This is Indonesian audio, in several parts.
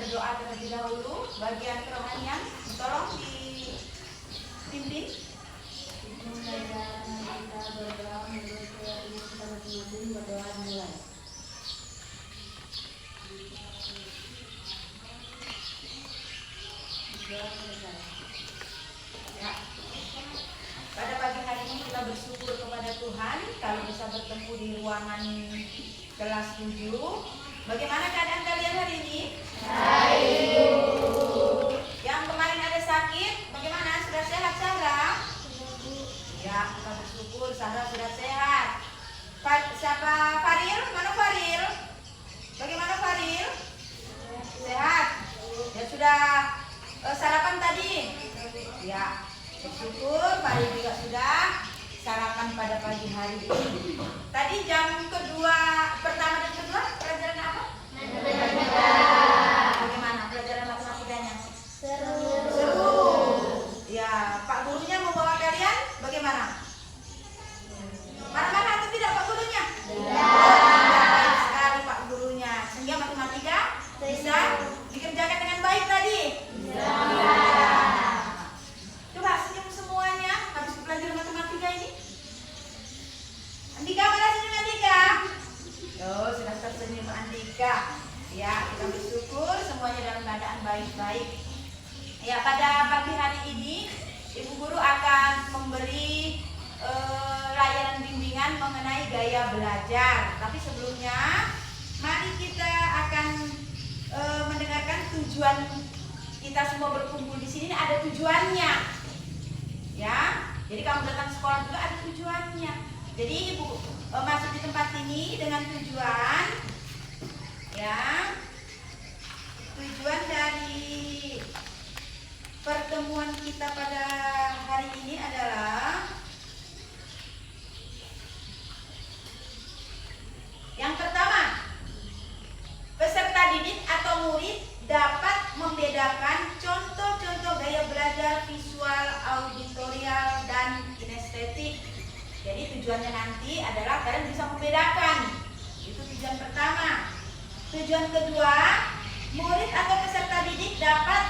berdoa terlebih dahulu. Bagian kerohanian, tolong dipimpin. Kita berdoa menurut kita masing-masing, berdoa mulai. Ya. Pada pagi hari ini kita bersyukur kepada Tuhan kalau bisa bertemu di ruangan kelas 7. Bagaimana keadaan kalian hari ini? Baik. Yang kemarin ada sakit, bagaimana? Sudah sehat Sarah? Ya, kita bersyukur Sarah sudah sehat. Siapa Faril? Mana Faril? Bagaimana Faril? Sehat. Ya sudah sarapan tadi? Ya, bersyukur Faril juga sudah sarapan pada pagi hari ini. Tadi jam pertama dan kedua pelajaran apa? Matematika. Bagaimana pelajaran matematikanya? Seru. Ya, Pak gurunya membawa kalian bagaimana? Marah-marah atau tidak Pak gurunya? Baik sekali Pak gurunya. Sehingga matematika bisa dikerjakan dengan baik tadi. Coba senyum semuanya habis belajar matematika ini. Andika, mana senyum Andika? Oh, sudah tersenyum Andika. Ya, kita bersyukur semuanya dalam keadaan baik-baik. Ya, pada pagi hari ini Ibu Guru akan memberi layanan bimbingan mengenai gaya belajar. Tapi sebelumnya, mari kita akan mendengarkan tujuan kita semua berkumpul di sini. Ada tujuannya, ya. Jadi kamu datang sekolah juga ada tujuannya. Jadi Ibu masuk di tempat ini dengan tujuan, ya. Tujuan dari pertemuan kita pada hari ini adalah yang pertama, peserta didik atau murid dapat membedakan contoh-contoh gaya belajar visual, auditorial, dan kinestetik. Jadi tujuannya nanti adalah kalian bisa membedakan. Itu tujuan pertama. Tujuan kedua, murid atau peserta didik dapat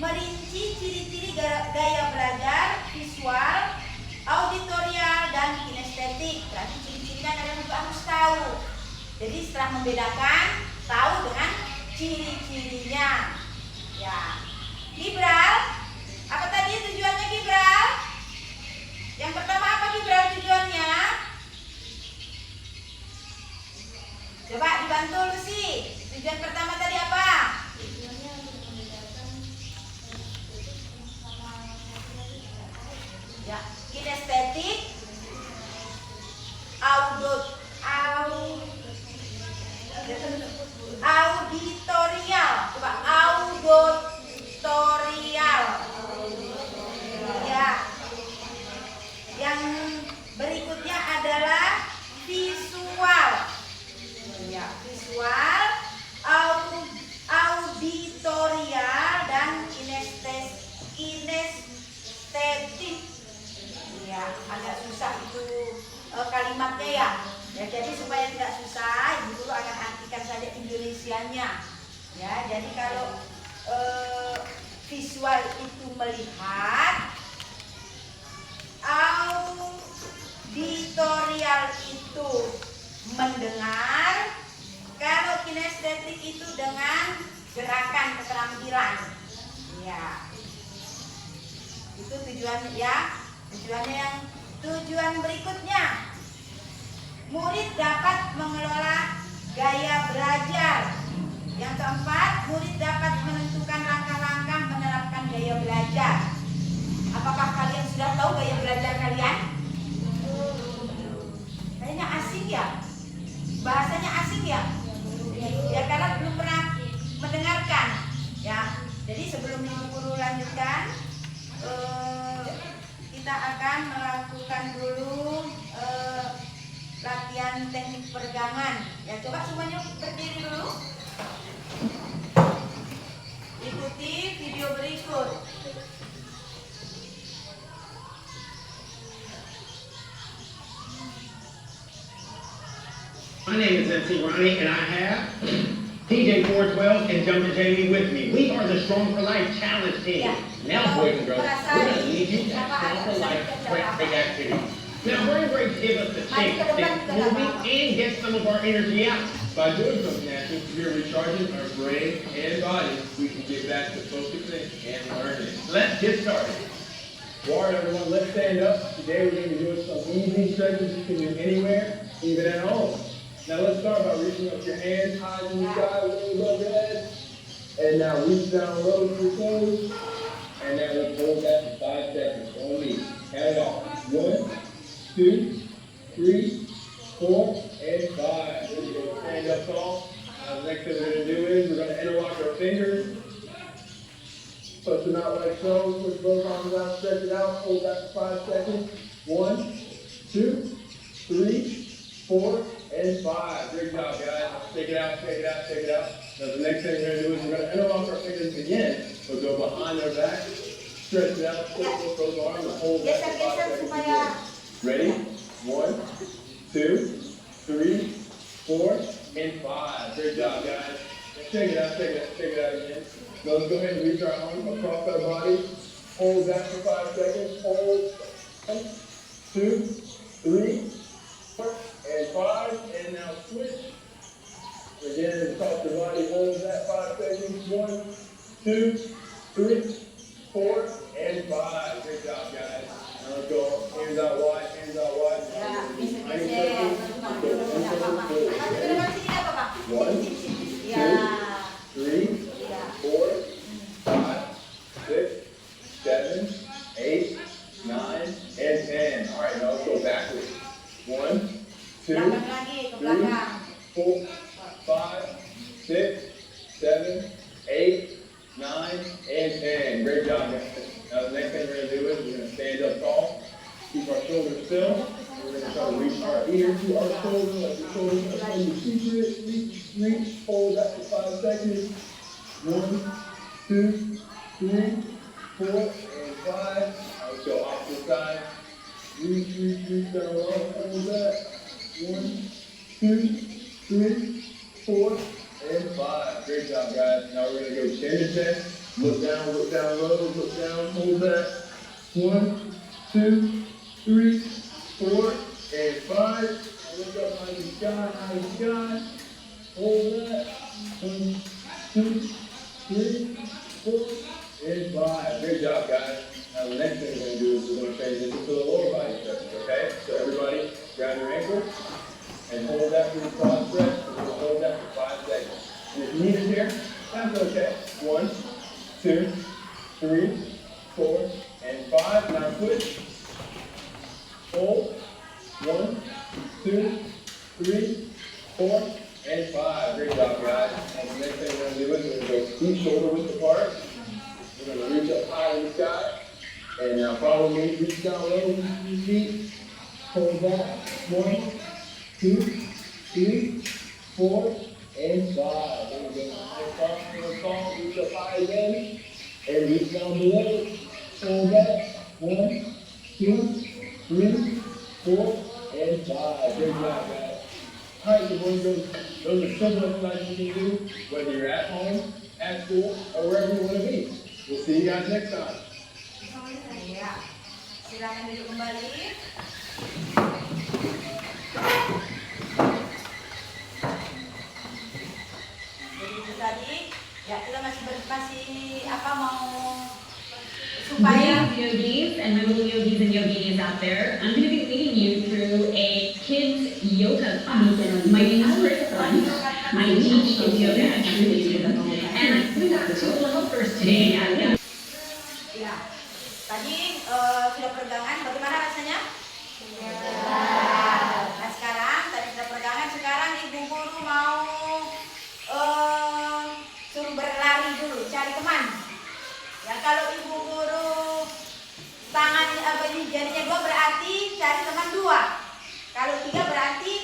merinci ciri-ciri gaya belajar visual, auditorial, dan kinestetik. Berarti ciri-cirinya kalian juga harus tahu. Jadi setelah membedakan, tahu dengan ciri-cirinya. Ya. Gibral, apa tadi tujuannya Gibral? Yang pertama apa Gibral tujuannya? Coba dibantu Lucy. Tujuan pertama tadi apa? Ya, kinestetik, auditorial. Coba auditorial. Ya. Yang berikutnya adalah visual. Ya, visual, auditorial, dan kinestetik. Ya, agak susah itu kalimatnya ya. Ya, jadi supaya tidak susah, Ibu Guru akan artikan saja Indonesianya. Ya, jadi kalau visual itu melihat, auditorial itu mendengar, kalau kinestetik itu dengan gerakan keterampilan. Ya, itu tujuannya ya. Tujuan berikutnya, murid dapat mengelola gaya belajar. Yang keempat, murid dapat menentukan langkah-langkah menerapkan gaya belajar. Apakah kalian sudah tahu gaya belajar kalian? Kayaknya asing ya? Bahasanya asing ya? Ya, karena belum pernah mendengarkan. Ya, jadi sebelum Ibu Guru lanjutkan, kita akan melakukan dulu latihan teknik peregangan. Ya, coba semuanya berdiri dulu. Ikuti video berikut. My name is MC Ronnie and I have TJ 412 and Jumper Jamie with me. We are the Strong for Life Challenge team. Yeah. Now, boys and girls, we're going to lead you to Strong for Life break activity. Now, brain breaks give us the chance to stay moving and get some of our energy out. By doing something active, we're recharging our brain and body. We can get back to focusing and learning. Let's get started. All right, everyone, let's stand up. Today we're going to be doing some easy stretches you can do anywhere, even at home. Now let's start by reaching up your hands high in the sky, way above your head. And now reach down low to your toes. And then let's hold that for 5 seconds. On me. Count it off. 1, 2, 3, 4, and 5. There we go. Stand up tall. Now the next thing we're going to do is we're going to interlock our fingers. Push them out like so. Push both arms out, stretch it out. Hold that for 5 seconds. 1, 2, 3, 4, and 5. Great job, guys. Shake it out, shake it out, shake it out. Now the next thing we're going to do is we're going to interlock our fingers again. We'll go behind our back, stretch it out, push both arms, and hold that for 5 seconds again. Ready? 1, 2, 3, 4, and 5. Great job, guys. Shake it out, shake it out, shake it out again. Now let's go ahead and reach our arm across our body. Hold that for 5 seconds. Hold. 1, 2, 3, 4, and 5. And now switch. Again, across your body. Hold that 5 seconds. 1, 2, 3, 4, and 5. Great job, guys. Now let's go. Hands out wide, hands out wide. Ya, geser. 1, 2, 3, 4, 5, 6, 7, 8, 9, and 10. All right, now let's go backwards. 1, 2, 3, 4, 5, 6, 7, 8, 9, and 10. Great job, guys. Now the next thing we're going to do is we're going to stand up tall, keep our shoulders still. We're going to try to reach our ear to our shoulder, like the shoulders are in the secret. Reach, hold that for 5 seconds. 1, 2, 3, 4, and 5. Now let's go opposite side. Reach down low, hold that. 1, 2, 3, 4, and 5. Great job, guys. Now we're going to go chin to chest. Look down low, look down, hold that. 1, 2, 3, 4, and 5. Now look up high in the sky, hold that. 1, 2, 3, 4, and 5. Great job, guys. Now the next thing we're going to do is we're going to transition to the lower body stretches, okay? So everybody, grab your ankle and hold that for your quad stretch. We're going to hold that for 5 seconds. And if you need it here, that's okay. 1, 2, 3, 4, and 5. Now switch. Hold. 1, 2, 3, 4, and 5. Great job, guys. And the next thing we're going to do is we're going to go feet shoulder width apart. We're going to reach up high in the sky. And now follow me. Reach down low with your feet. Hold that. 1, 2, 3, 4, and 5. There we go. Reach up high again. And reach down below. Hold that. 1, 2, 3, 4, and 5. Great job, guys. All right, so boys, those are simple exercises you can do, whether you're at home, at school, or wherever you want to be. We'll see you guys next time. Ya, silakan duduk kembali. Jadi itu tadi, ya kita masih apa mau supaya Great yogis and my little yogis and yoginis out there. I'm going to be leading you through a kids yoga class. My name is Kristen. I teach kids yoga at Trinity. And we got two helpers today. ya tadi sudah peregangan, bagaimana rasanya? Nah sekarang tadi sudah peregangan, sekarang ibu guru mau suruh berlari dulu, cari teman. Ya kalau ibu guru tangan jadinya 2 berarti cari teman 2. Kalau 3 berarti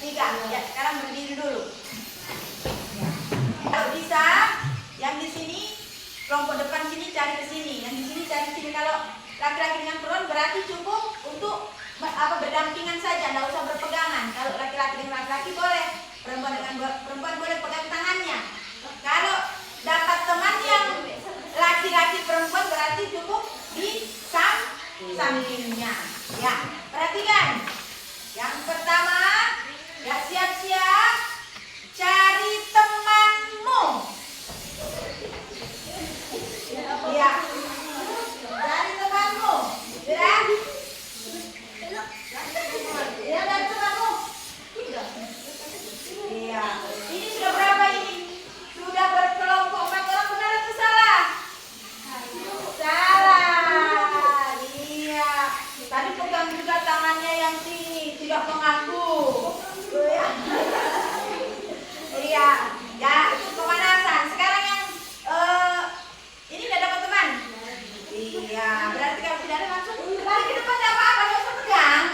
3. Ya sekarang berdiri dulu. Ya. Kalau bisa yang di sini kelompok depan sini cari ke sini, yang di sini cari ke sini. Kalau laki-laki dengan perempuan berarti cukup untuk berdampingan saja, tidak usah berpegangan. Kalau laki-laki dengan laki-laki boleh Perempuan perempuan boleh pegang tangannya. Kalau dapat teman yang laki-laki perempuan berarti cukup di sampingnya. Ya, perhatikan. Yang pertama, ya siap-siap cari temanmu. Ya, cari temanmu. Ya, ya cari temanmu. Iya, ini sudah berapa ini? Sudah berkelompok 4 orang, benar atau salah? Salah. Iya. Tadi pegang juga tangannya yang sini, tidak mengaku. Iya. Ya, itu pemanasan. Sekarang yang ini udah dapat teman. Iya, berarti kalau tidak ada langsung lari ke depan, tidak apa-apa, nggak usah pegang.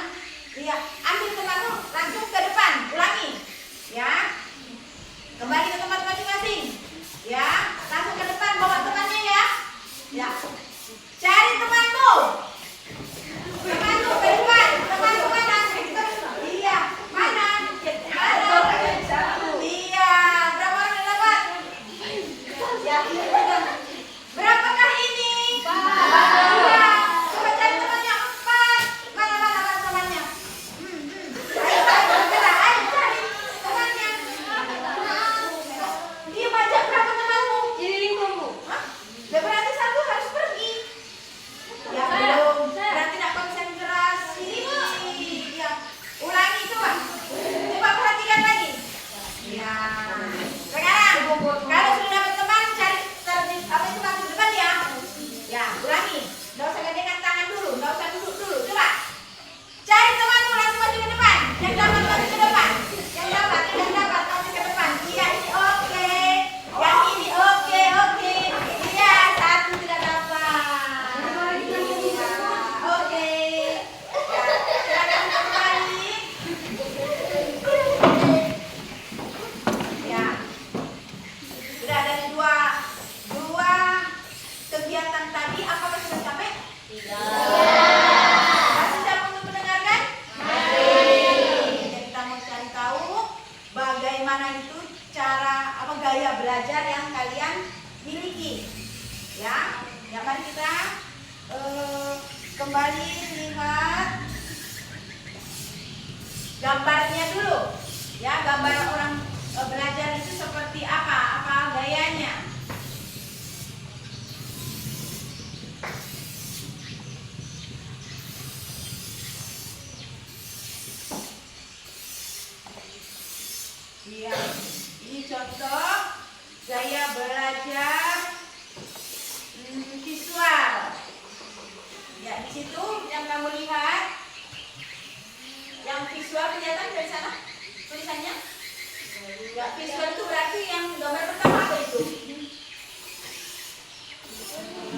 Iya, ambil temanmu langsung ke depan, ulangi. Ya, kembali ke tempat masing-masing. Ya, langsung ke depan bawa temannya ya. Ya, cari temanmu. Temanmu ke depan. Temanmu mana? Iya, mana? Iya, berapa orang yang dapat? Ya, berapakah ini? Iya, coba cari temannya 4. Mana temannya? Ayo, bergerak, ayo cari temannya. Dia baca berapa temanmu? Jadi 5. Hah? Ya berarti 1 harus pergi. Ya belum, berarti tidak konsentrasi. Ya, ulangi coba. Coba perhatikan lagi. Ya, sekarang kalau sudah dapat teman cari apa itu masuk depan ya. Ya, ulangi. Nggak usah gandengan tangan dulu, nggak usah duduk dulu. Coba cari temanmu langsung maju ke depan. Yang dapat maju ke depan. Yang dapat maju ke depan. Iya, ini oke. Yang ini oke. Iya, 1 tidak dapat. Iya, oke. Ya, silakan kembali. Ya, sudah dari dua kegiatan tadi, apakah sudah capek? Masih siap untuk mendengarkan? Jadi kita mau cari tahu bagaimana itu cara gaya belajar yang kalian miliki. Ya, mari kita kembali lihat gambarnya dulu. Ya, gambar orang belajar itu seperti apa gayanya. Iya, ini contoh gaya belajar visual. Ya, di situ yang kamu lihat, yang visual kelihatan dari sana tulisannya. Ya, visual itu berarti yang gambar pertama apa itu?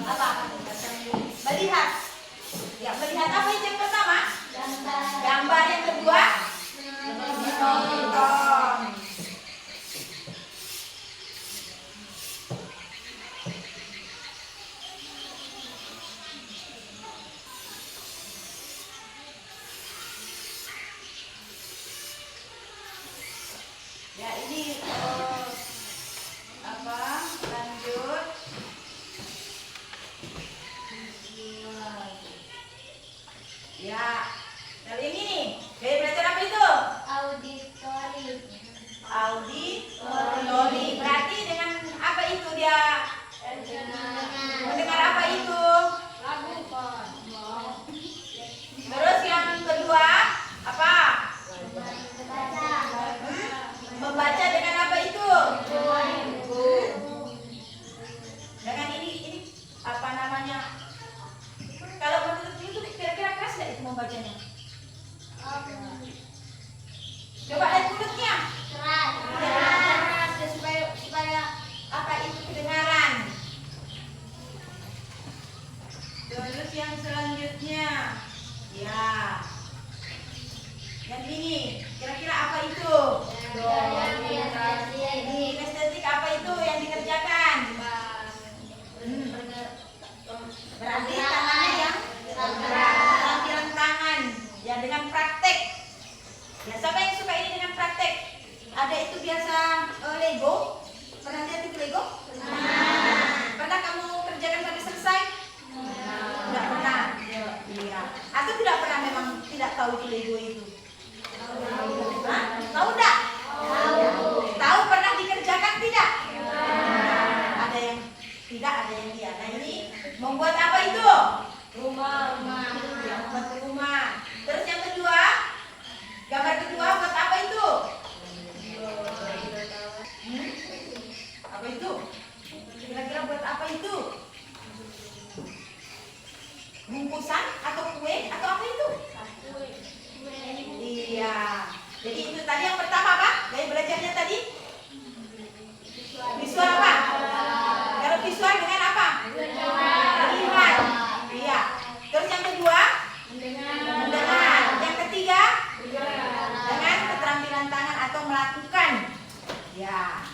Apa? Melihat. Ya, melihat apa itu yang pertama? Gambar. Yang kedua? Menonton. Ya, ini lanjut. Ya, lalu yang ini gaya belajar apa itu? Auditori. Berarti dengan apa itu dia? Mendengar apa itu? Terus yang kedua apa? Membaca dengan apa itu? Dengan ini apa namanya? Kalau menurut itu kira-kira keras nggak itu membacanya? Coba lihat mulutnya. Keras ya, supaya apa itu kedengaran. Terus yang selanjutnya, ya, yang ini kira-kira apa itu? Ini estetik apa itu yang dikerjakan? Berarti tangannya yang tampilan tangan ya dengan praktek. Ya, siapa yang suka ini dengan praktek? Ada memang tidak tahu itu Lego itu? Hah? Tahu enggak? Tahu pernah dikerjakan tidak? Ada yang tidak, ada yang iya. Nah ini membuat apa itu? Rumah. Ya, membuat rumah. Terus yang kedua, gambar kedua buat apa itu? Apa itu? Kira-kira buat apa itu? Bungkusan atau kue atau apa itu? Iya. Jadi itu tadi yang pertama apa? Gaya belajarnya tadi? Visual apa? Kalau visual dengan apa? Melihat. Iya. Terus yang kedua? Mendengar. Yang ketiga? Dengan keterampilan tangan atau melakukan. Ya.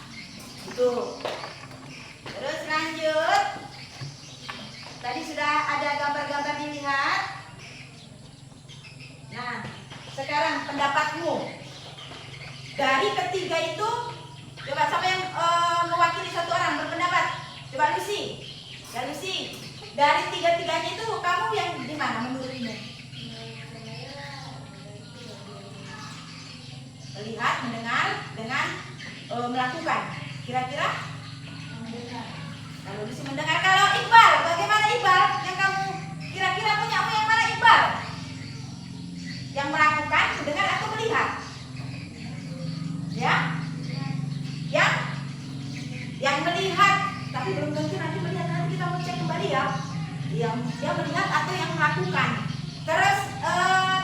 Itu. Terus lanjut. Tadi sudah ada gambar-gambar dilihat. Nah, sekarang pendapatmu dari ketiga itu, coba siapa yang mewakili satu orang berpendapat? Coba Lucy. Ya Lucy. Dari tiga-tiganya itu kamu yang di mana menurutmu? Melihat, mendengar, dengan melakukan. Kira-kira? Kalau Lucy mendengar. Kalau Iqbal, bagaimana Iqbal? Yang kamu kira-kira punyamu yang mana Iqbal? Yang melakukan, mendengar atau melihat? Ya? Yang melihat, tapi belum tentu nanti melihat, nanti kita mau cek kembali ya. Yang melihat atau yang melakukan. Terus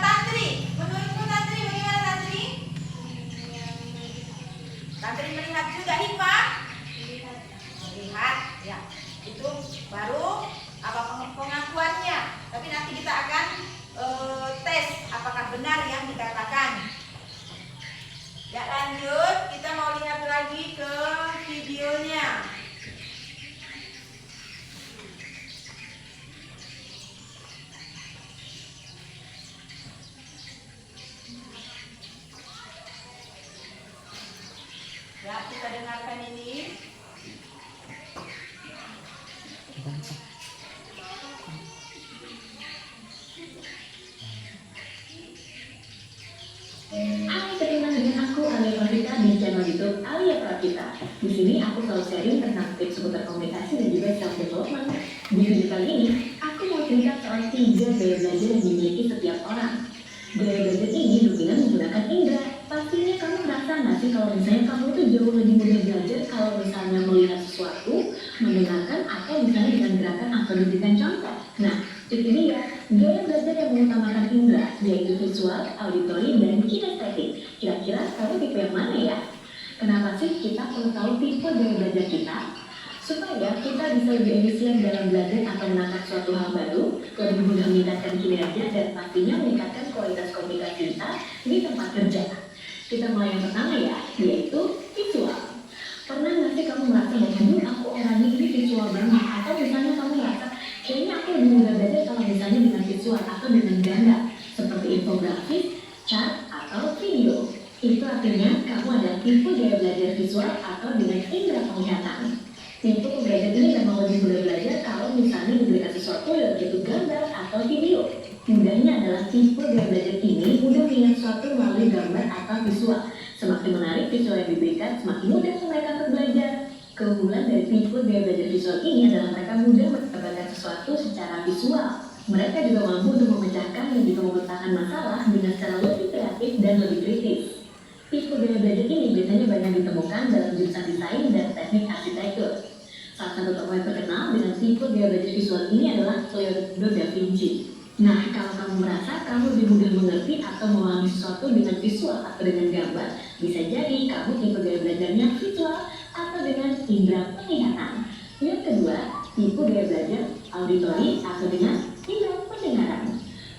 Tantri, menurutmu Tantri bagaimana Tantri? Tantri melihat juga Hikmah? Melihat, ya. Itu baru apa pengakuannya. Tapi nanti kita akan tes apakah benar yang dikatakan. Ya lanjut, kita mau lihat lagi ke videonya. Ya, kita dengarkan ini. Hai, ketemu dengan aku Alia Pravita di channel YouTube Alia Pravita. Di sini aku selalu sharing tentang tips seputar komunikasi dan juga self development. Di video kali ini, aku mau cerita soal 3 gaya belajar yang dimiliki setiap orang. Gaya belajar ini dominan menggunakan indera. Pastinya kamu merasa nggak sih kalau misalnya kamu tuh jauh lebih mudah belajar kalau misalnya melihat sesuatu, mendengarkan, atau misalnya dengan gerakan atau memberikan contoh. Nah, itu dia gaya belajar yang mengutamakan indera, yaitu visual, auditory, dan kinestetik. Kira-kira kamu tipe yang mana ya? Kenapa sih kita perlu tahu tipe gaya belajar kita? Supaya kita bisa lebih efisien dalam belajar atau menangkap suatu hal baru, lebih mudah meningkatkan kinerja, dan pastinya meningkatkan kualitas komunikasi kita di tempat kerja. Kita mulai yang pertama ya, yaitu visual. Pernah nggak sih kamu merasa bahwa aku orangnya ini visual banget? Atau misalnya kamu merasa kayaknya aku lebih mudah belajar kalau misalnya dengan visual atau dengan gambar, seperti infografis, chart, atau video. Itu artinya kamu adalah tipe gaya belajar visual atau dengan indera penglihatan. Tipe pembelajar ini memang lebih mudah belajar kalau misalnya diberikan sesuatu yaitu gambar atau video. Mudahnya adalah tipe gaya belajar ini mudah mengingat sesuatu melalui gambar atau visual. Semakin menarik visual yang diberikan, semakin mudah mereka untuk belajar. Keunggulan dari tipe gaya belajar visual ini adalah mereka mudah mendapatkan sesuatu secara visual. Mereka juga mampu untuk memecahkan dan juga memecahkan masalah dengan cara lebih kreatif dan lebih kritis. Tipe gaya belajar ini biasanya banyak ditemukan dalam jurusan desain dan teknik arsitektur. Salah satu tokoh yang terkenal dengan tipe gaya belajar visual ini adalah Leonardo da Vinci. Nah, kalau kamu merasa kamu lebih mudah mengerti atau memahami sesuatu dengan visual atau dengan gambar, bisa jadi kamu tipe gaya belajarnya visual atau dengan indera penglihatan. Yang kedua, tipe gaya belajar auditory atau dengan indera pendengaran.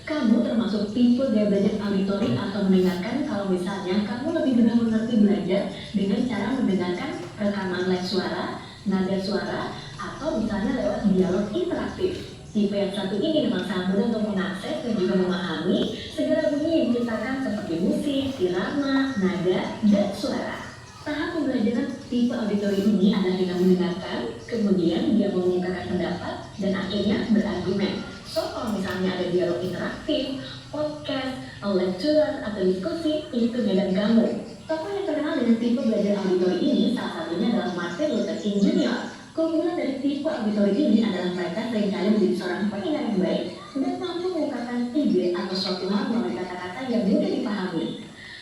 Kamu termasuk tipe gaya belajar auditory atau mendengarkan kalau misalnya kamu lebih mudah mengerti belajar dengan cara mendengarkan rekaman live suara, nada suara, atau misalnya lewat dialog interaktif. Tipe yang satu ini memang sangat mudah untuk mengakses dan juga memahami segala bunyi yang diciptakan seperti musik, irama, nada, dan suara. Tahap pembelajaran tipe auditory ini adalah dengan mendengarkan, kemudian dia mengungkapkan pendapat, dan akhirnya berargumen. So, kalau misalnya ada dialog interaktif, podcast, lecturer, atau diskusi, itu medan kamu. Tokoh yang terkenal dengan tipe belajar auditori ini salah satunya adalah Martin Luther King Jr. Keunggulan dari tipe auditori ini adalah mereka seringkali menjadi seorang pendengar yang baik dan mampu mengungkapkan ide atau suatu hal melalui kata-kata yang mudah dipahami.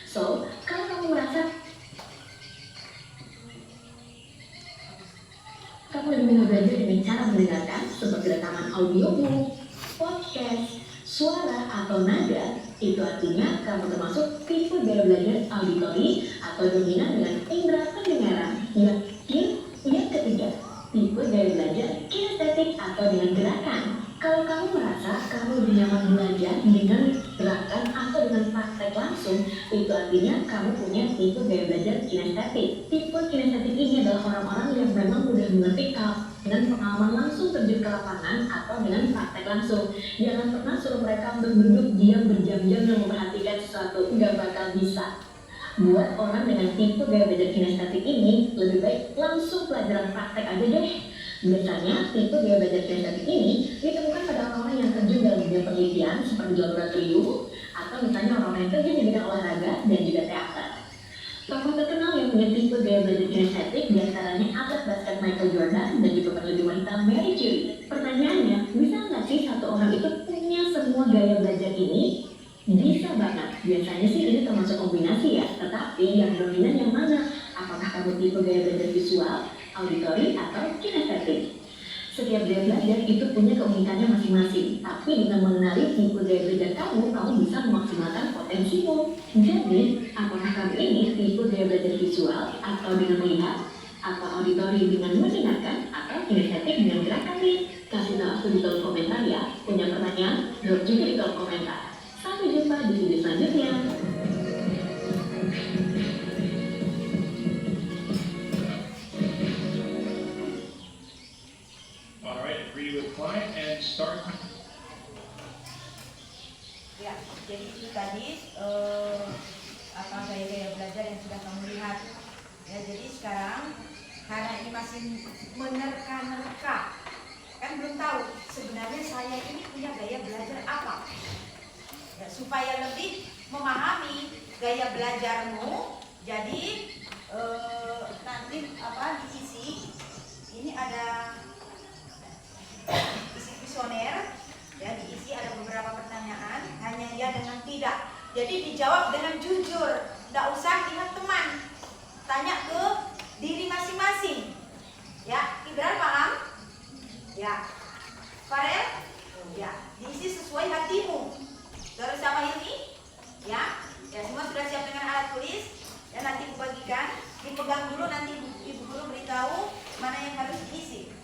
So, kalau kamu merasa kamu lebih mudah belajar dengan cara mendengarkan seperti rekaman audiobook, podcast, suara, atau nada, itu artinya kamu termasuk tipe gaya belajar auditori atau dominan dengan indera pendengaran. Yang ketiga, tipe gaya belajar kinestetik atau dengan gerakan. Kalau kamu merasa kamu lebih nyaman belajar dengan gerakan atau dengan praktek langsung, itu artinya kamu punya tipe gaya belajar kinestetik. Tipe kinestetik ini adalah orang-orang yang memang mudah mengerti dengan pengalaman langsung terjun ke lapangan atau dengan praktek langsung. Jangan pernah suruh mereka untuk duduk diam berjam-jam dan memperhatikan sesuatu, nggak bakal bisa. Buat orang dengan tipe gaya belajar kinestetik ini, lebih baik langsung pelajaran praktek aja deh. Biasanya, tipe gaya belajar kinestetik ini ditemukan pada orang-orang yang terjun dalam dunia penelitian seperti di laboratorium, atau misalnya orang-orang yang terjun di bidang olahraga dan juga teater. Tokoh terkenal yang punya tipe gaya belajar kinestetik diantaranya atlet basket Michael Jordan dan juga peneliti wanita Mary Curie. Pertanyaannya, bisa nggak sih satu orang itu punya semua gaya belajar ini? Bisa banget. Biasanya sih ini termasuk kombinasi ya, tetapi yang dominan yang mana? Apakah kamu tipe gaya belajar visual, auditori, atau kinestetik? Setiap gaya belajar itu punya keunikannya masing-masing, tapi dengan mengenali tipe gaya belajar kamu bisa memaksimalkan potensimu. Jadi, apakah kamu ini tipe gaya belajar visual atau dengan melihat, atau auditori dengan mendengarkan, atau kinestetik dengan gerakan nih? Kasih tahu aku di kolom komentar ya. Punya pertanyaan? Drop juga di kolom komentar. Sampai jumpa di video selanjutnya. Alright, agree with client and start. Ya, jadi itu tadi gaya-gaya belajar yang sudah kamu lihat. Ya, jadi sekarang karena ini masih menerka-nerka, kan belum tahu sebenarnya saya ini punya gaya belajar apa. Ya, supaya lebih memahami gaya belajarmu, jadi nanti diisi. Ini ada isi kuesioner, ya diisi ada beberapa pertanyaan, hanya ya dengan tidak. Jadi dijawab dengan jujur, tidak usah lihat teman, tanya ke diri masing-masing. Ya, Ibran paham? Ya, Farel? Ya, diisi sesuai hatimu. Terus sama ini, ya semua sudah siap dengan alat tulis, dan nanti dibagikan, dipegang dulu, nanti ibu guru beritahu mana yang harus diisi.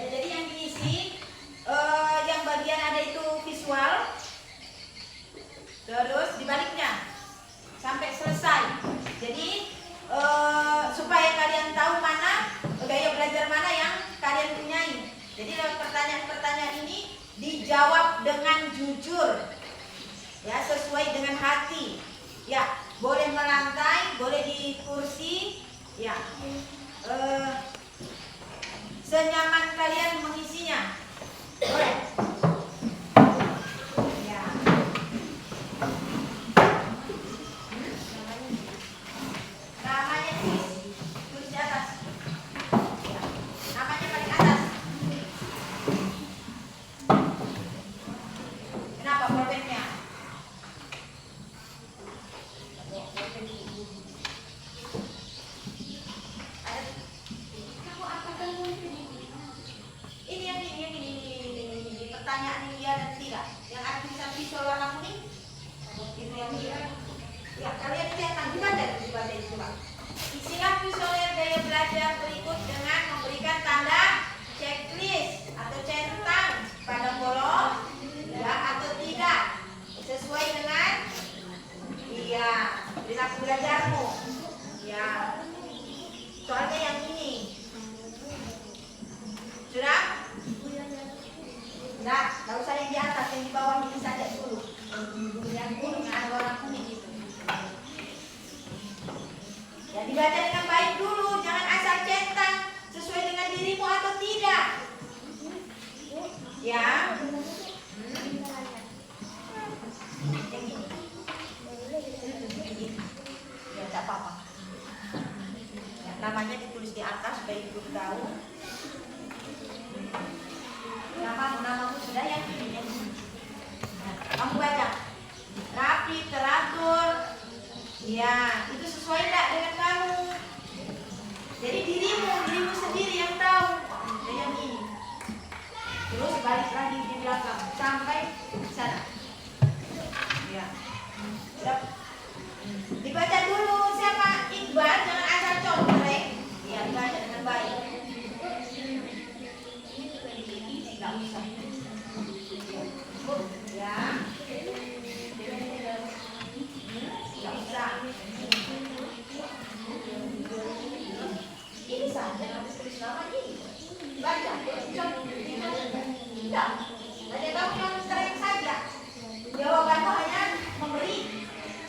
Ya, jadi yang diisi yang bagian ada itu visual, terus dibaliknya sampai selesai. Jadi supaya kalian tahu mana gaya belajar mana yang kalian punyai. Jadi dalam pertanyaan-pertanyaan ini dijawab dengan jujur, ya sesuai dengan hati. Ya, boleh melantai, boleh di kursi, ya. Senyaman kalian mengisinya. Boleh. Ya. Namanya tulis di atas. Ya. Namanya paling atas. Kenapa problemnya? Kamu apa kamu? Ini pertanyaan iya dan tidak. Yang ada tulisan visual warna kuning. Itu yang iya. Ya, kalian cetak dibaca itu Pak. Isilah kuesioner gaya belajar berikut dengan memberikan tanda checklist atau centang pada kolom ya atau tidak sesuai dengan perilaku belajarmu. Ya. Soalnya yang ini. Sudah? Nah, kalau usah yang di atas, yang di bawah ini saja dulu. Yang kuning ada warna kuning itu. Ya dibaca dengan baik dulu, jangan asal centang sesuai dengan dirimu atau tidak. Ya. Yang ini. Ya tidak apa-apa. Ya, namanya ditulis di atas supaya ibu tahu. Namamu sudah ya? Nah, kamu baca. Rapi, teratur. Ya, itu sesuai tidak dengan kamu. Jadi dirimu sendiri yang tahu. Yang ini. Terus balik lagi di belakang sampai sana. Ya. Sudah. Dibaca dulu siapa Iqbal, jangan asal contreng. Ya, dibaca dengan baik. Nggak usah. Ya. Nggak usah. Ini saja habis tulis nama ini. Baca. Tidak. Hanya kamu yang sering saja. Jawabanmu hanya memberi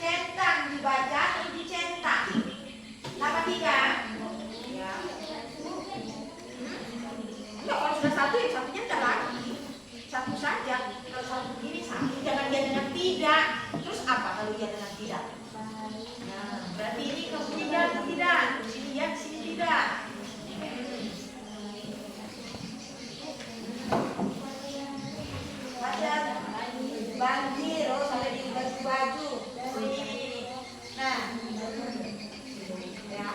centang dibaca atau dicentang. Nama 3. Ya. Enggak, kalau sudah satu ya satunya tidak lagi. Satu saja. Kalau satu begini satu, jangan dia dengan tidak. Terus apa kalau dia dengan tidak? Nah, berarti ini kamu tidak atau tidak? Di sini ya, di sini tidak. Baca banjir, oh sampai di baju. Ini. Nah, ya.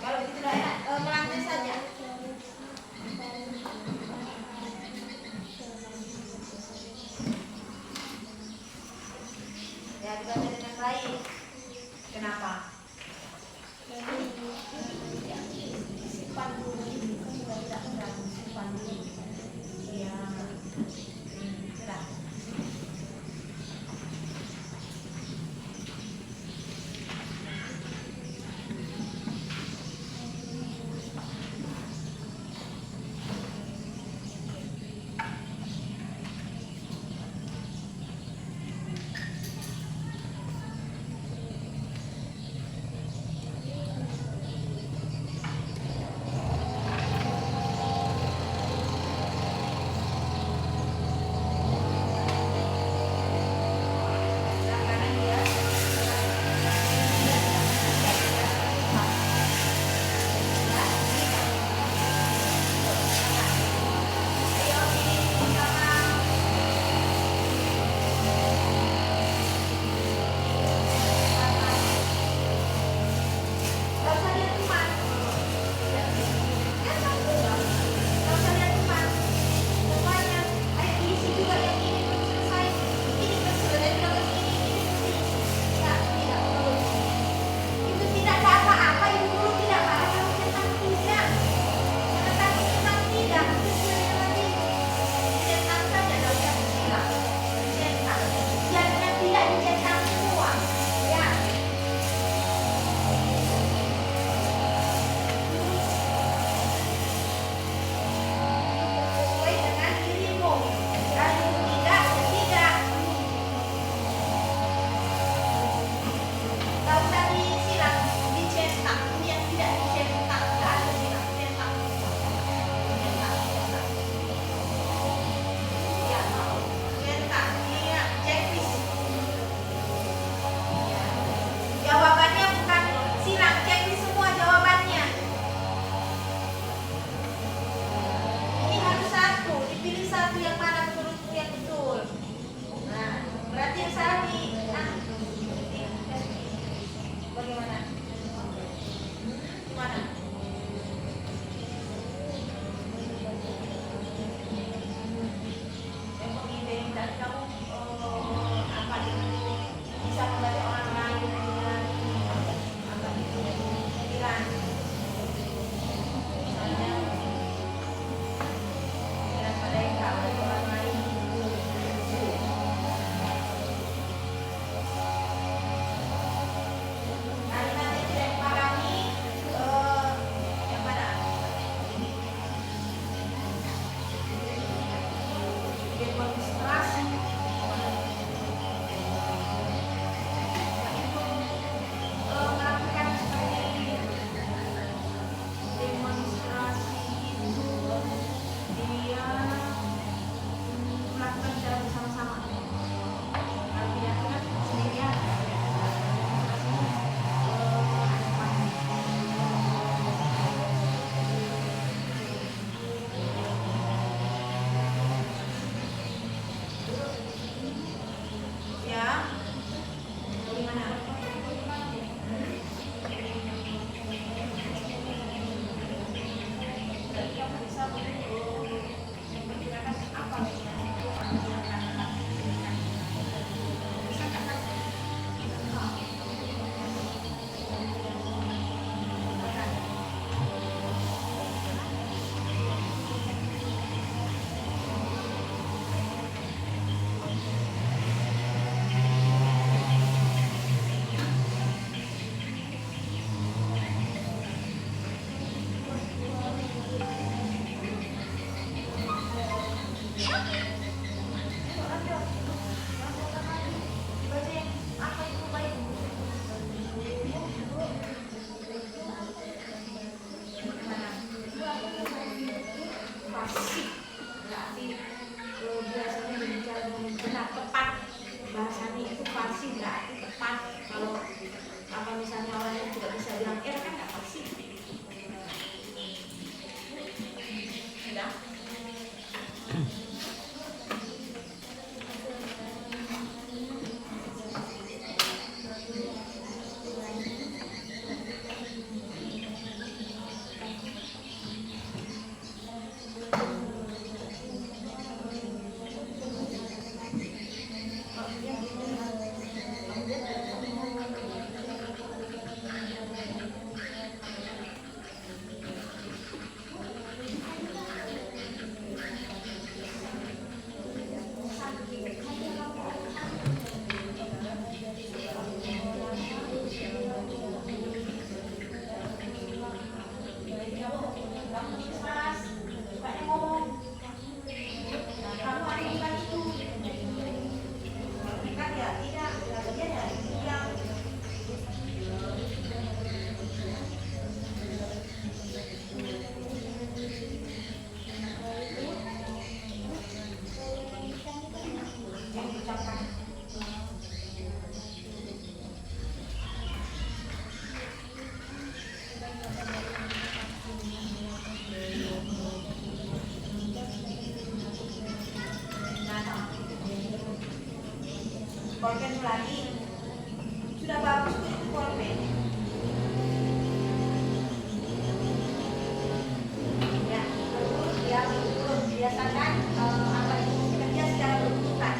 Kalau begitu dah ya, melantai saja. Ya, dibaca dengan baik. Kenapa? Ya, simpan dulu. Kan sudah tidak simpan dulu. Ya. ucapkan. Polpen lagi. Sudah bagus tuh itu polpen. Ya, terus biasakan apa itu bekerja secara berurutan.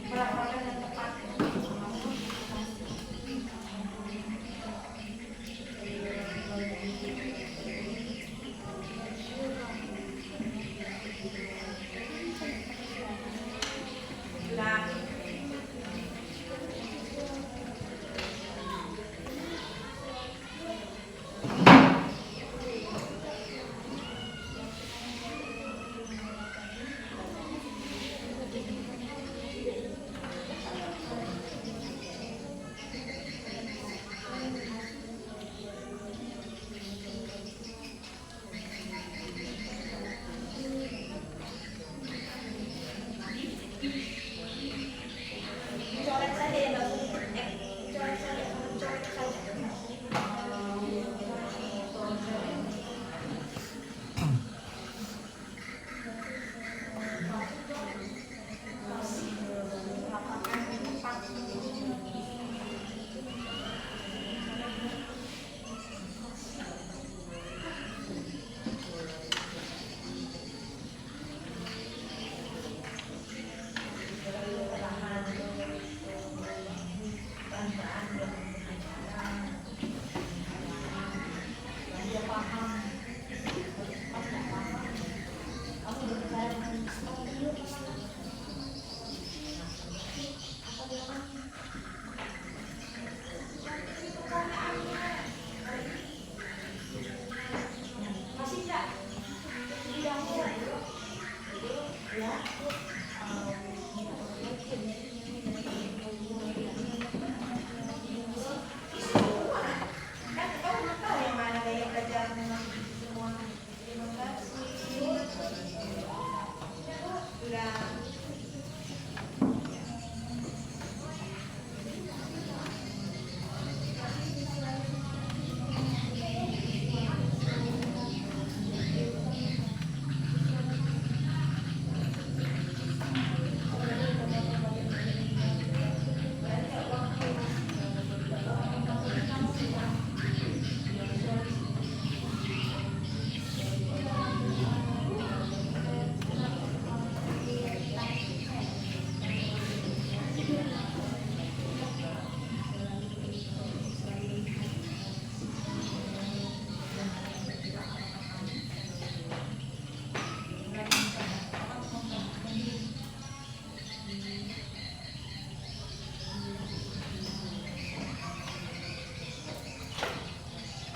Melaporkan yang tepat. Sudah. Coret saja ya, Mbak. Coret saja, coret saja. Masih enggak? Ya. Kan kamu belum tahu yang mana gaya belajar semua. Terima kasih. Sudah.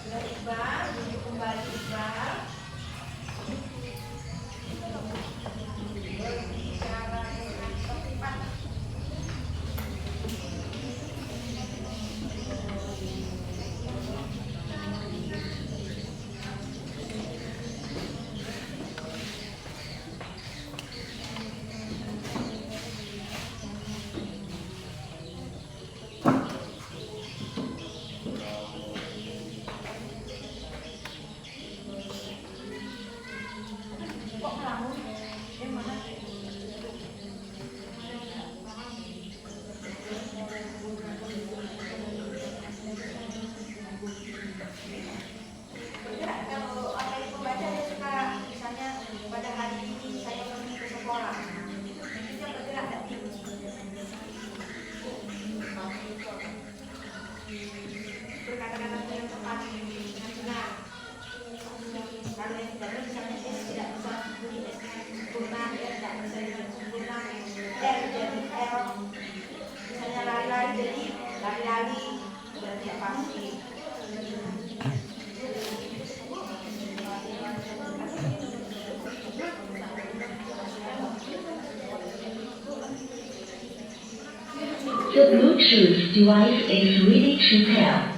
Sudah Iqbal, duduk kembali Iqbal. Berbicara dengan tepat. The Bluetooth device is ready to pair.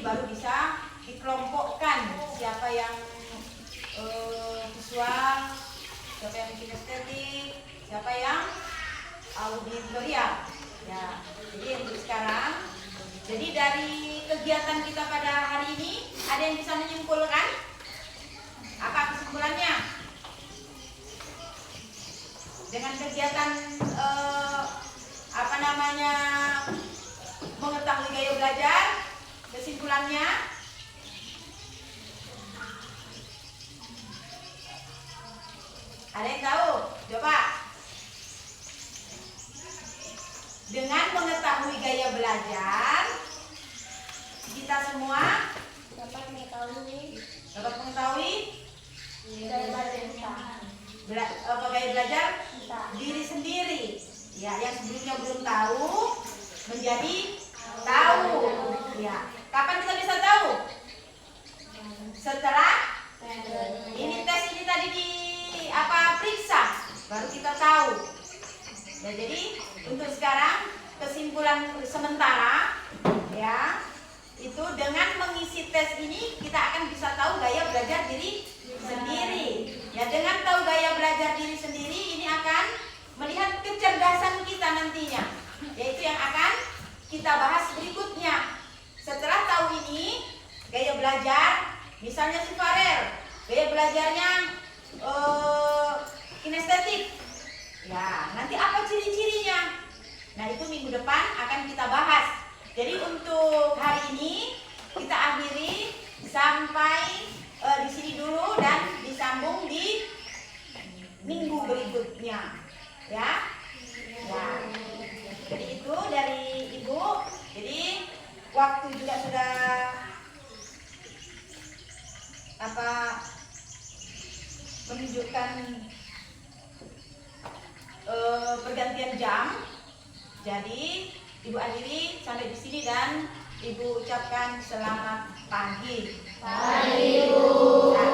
baru bisa dikelompokkan siapa yang visual, siapa yang kinestetik, siapa yang auditorial. Ya, jadi untuk sekarang, jadi dari kegiatan kita pada hari ini ada yang bisa menyimpulkan? Apa kesimpulannya? Dengan kegiatan mengetahui gaya belajar, kesimpulannya ada yang tahu? Coba. Dengan mengetahui gaya belajar, kita semua dapat mengetahui gaya belajar diri sendiri. Ya, yang sebelumnya belum tahu menjadi tahu. Ya, kapan kita bisa tahu? Setelah ini tes ini tadi periksa, baru kita tahu. Ya, jadi untuk sekarang kesimpulan sementara ya, itu dengan mengisi tes ini kita akan bisa tahu gaya belajar diri sendiri. Ya, dengan tahu gaya belajar diri sendiri ini akan melihat kecerdasan kita nantinya, yaitu yang akan kita bahas berikutnya. Setelah tahu ini gaya belajar, misalnya si Farel gaya belajarnya kinestetik. Ya, nanti apa ciri-cirinya? Nah, itu minggu depan akan kita bahas. Jadi untuk hari ini kita akhiri sampai di sini dulu dan disambung di minggu berikutnya. Ya. Nah, jadi itu dari Ibu. Jadi waktu juga sudah menunjukkan pergantian jam. Jadi Ibu akhiri sampai di sini dan Ibu ucapkan selamat pagi. Pagi, Bu. Nah,